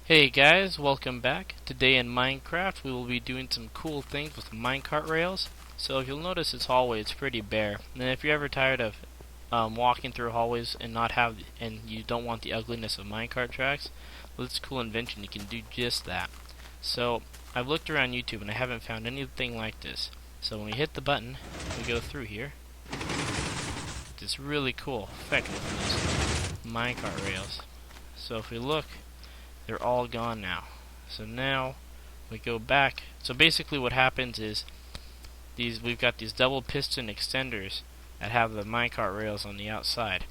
Hey guys, welcome back. Today in Minecraft we will be doing some cool things with minecart rails. So if you'll notice this hallway, it's pretty bare. And if you're ever tired of walking through hallways and you don't want the ugliness of minecart tracks, with this cool invention you can do just that. So I've looked around YouTube and I haven't found anything like this. So when we hit the button, we go through here. This really cool effect with these minecart rails. So if we look, they're all gone now. So now we go back. So basically what happens is we've got these double piston extenders that have the minecart rails on the outside.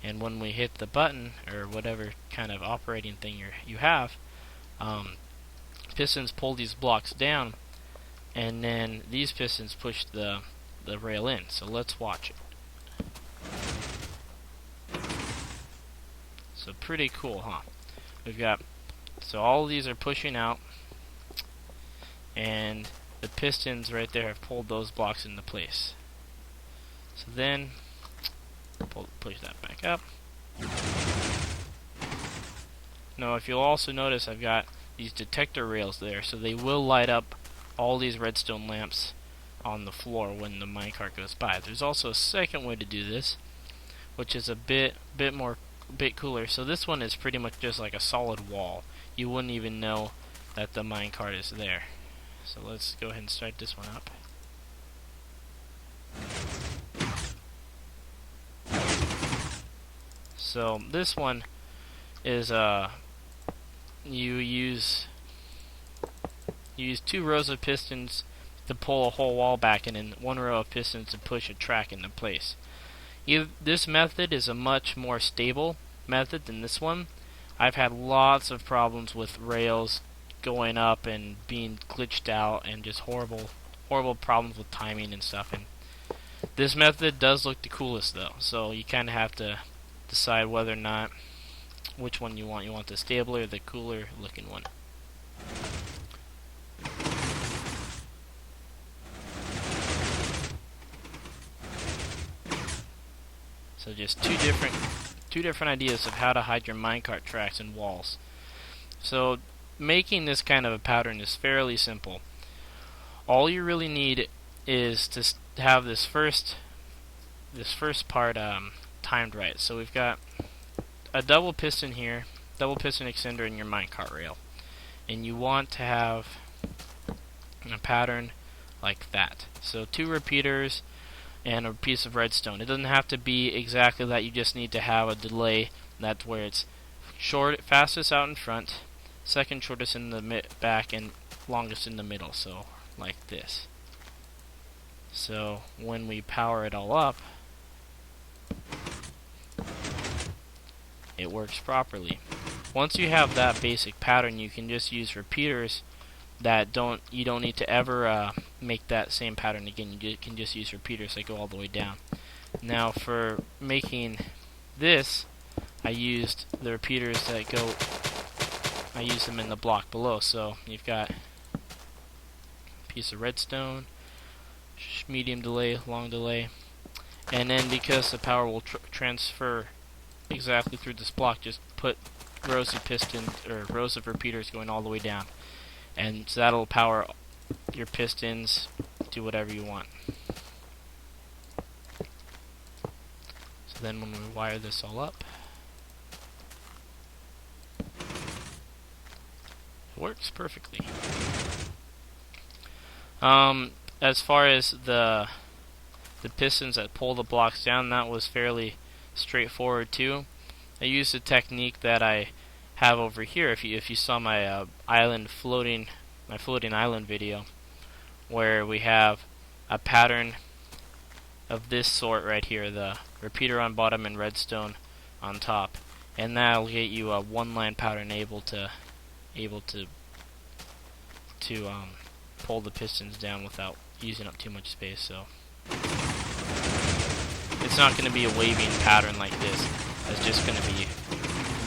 And when we hit the button or whatever kind of operating thing you have, pistons pull these blocks down, and then these pistons push the rail in. So let's watch it. So pretty cool, huh? We've got So all of these are pushing out, and the pistons right there have pulled those blocks into place. So then, push that back up. Now if you'll also notice, I've got these detector rails there, so they will light up all these redstone lamps on the floor when the minecart goes by. There's also a second way to do this, which is a bit cooler. So this one is pretty much just like a solid wall. You wouldn't even know that the minecart is there. So let's go ahead and start this one up. So this one is you use two rows of pistons to pull a whole wall back, and then one row of pistons to push a track into place. This method is a much more stable method than this one. I've had lots of problems with rails going up and being glitched out, and just horrible problems with timing and stuff. And this method does look the coolest though, so you kind of have to decide whether or not which one you want. You want the stabler or the cooler looking one. So just two different ideas of how to hide your minecart tracks and walls. So making this kind of a pattern is fairly simple. All you really need is to have this first part timed right. So we've got a double piston here, double piston extender in your minecart rail, and you want to have a pattern like that. So two repeaters and a piece of redstone. It doesn't have to be exactly that. You just need to have a delay. That's where it's fastest out in front, second shortest in the back, and longest in the middle. So like this. So when we power it all up, it works properly. Once you have that basic pattern, you can just use repeaters that you don't need to ever make that same pattern again. You can just use repeaters that go all the way down. Now for making this, I used the repeaters that go. I use them in the block below. So you've got a piece of redstone, medium delay, long delay, and then because the power will transfer exactly through this block, just put rows of pistons or rows of repeaters going all the way down. And so that'll power your pistons to whatever you want. So then when we wire this all up, it works perfectly. As far as the pistons that pull the blocks down, that was fairly straightforward too. I used a technique that I have over here. If you saw my floating island video, where we have a pattern of this sort right here, the repeater on bottom and redstone on top, and that'll get you a one-line pattern able to pull the pistons down without using up too much space. So it's not going to be a waving pattern like this. It's just going to be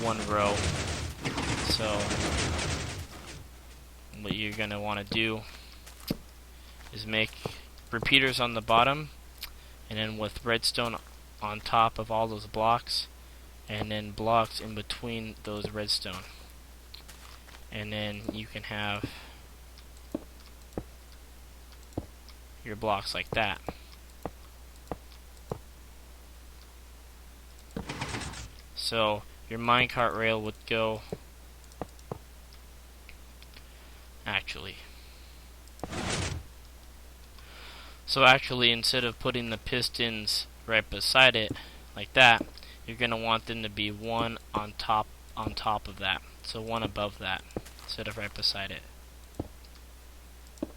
one row. So what you're going to want to do is make repeaters on the bottom, and then with redstone on top of all those blocks, and then blocks in between those redstone. and then you can have your blocks like that. So your minecart rail would go actually. So actually, instead of putting the pistons right beside it like that, you're gonna want them to be one on top of that. So one above that instead of right beside it.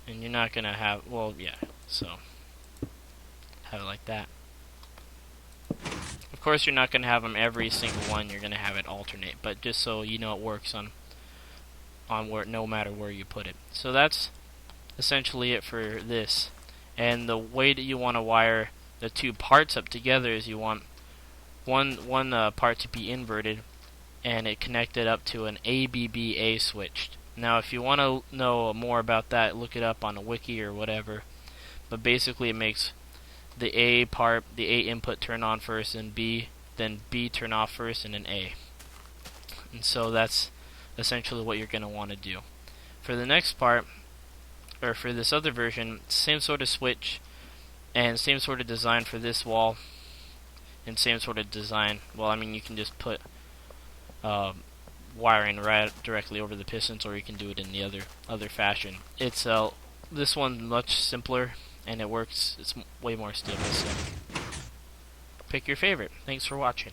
And you're not gonna have, well, yeah, so have it like that. Of course, you're not gonna have them every single one. You're gonna have it alternate, but just so you know, it works on where, no matter where you put it. So that's essentially it for this. And the way that you want to wire the two parts up together is you want one part to be inverted and it connected up to an ABBA switch. Now if you want to know more about that, look it up on a wiki or whatever, but basically it makes the A part, the A input turn on first, and then B turn off first, and then A. And so that's essentially what you're going to want to do. For the next part, or for this other version, same sort of switch and same sort of design for this wall, and same sort of design. Well, I mean, you can just put wiring right directly over the pistons, or you can do it in the other fashion. It's this one's much simpler and it works. It's way more stable. So pick your favorite. Thanks for watching.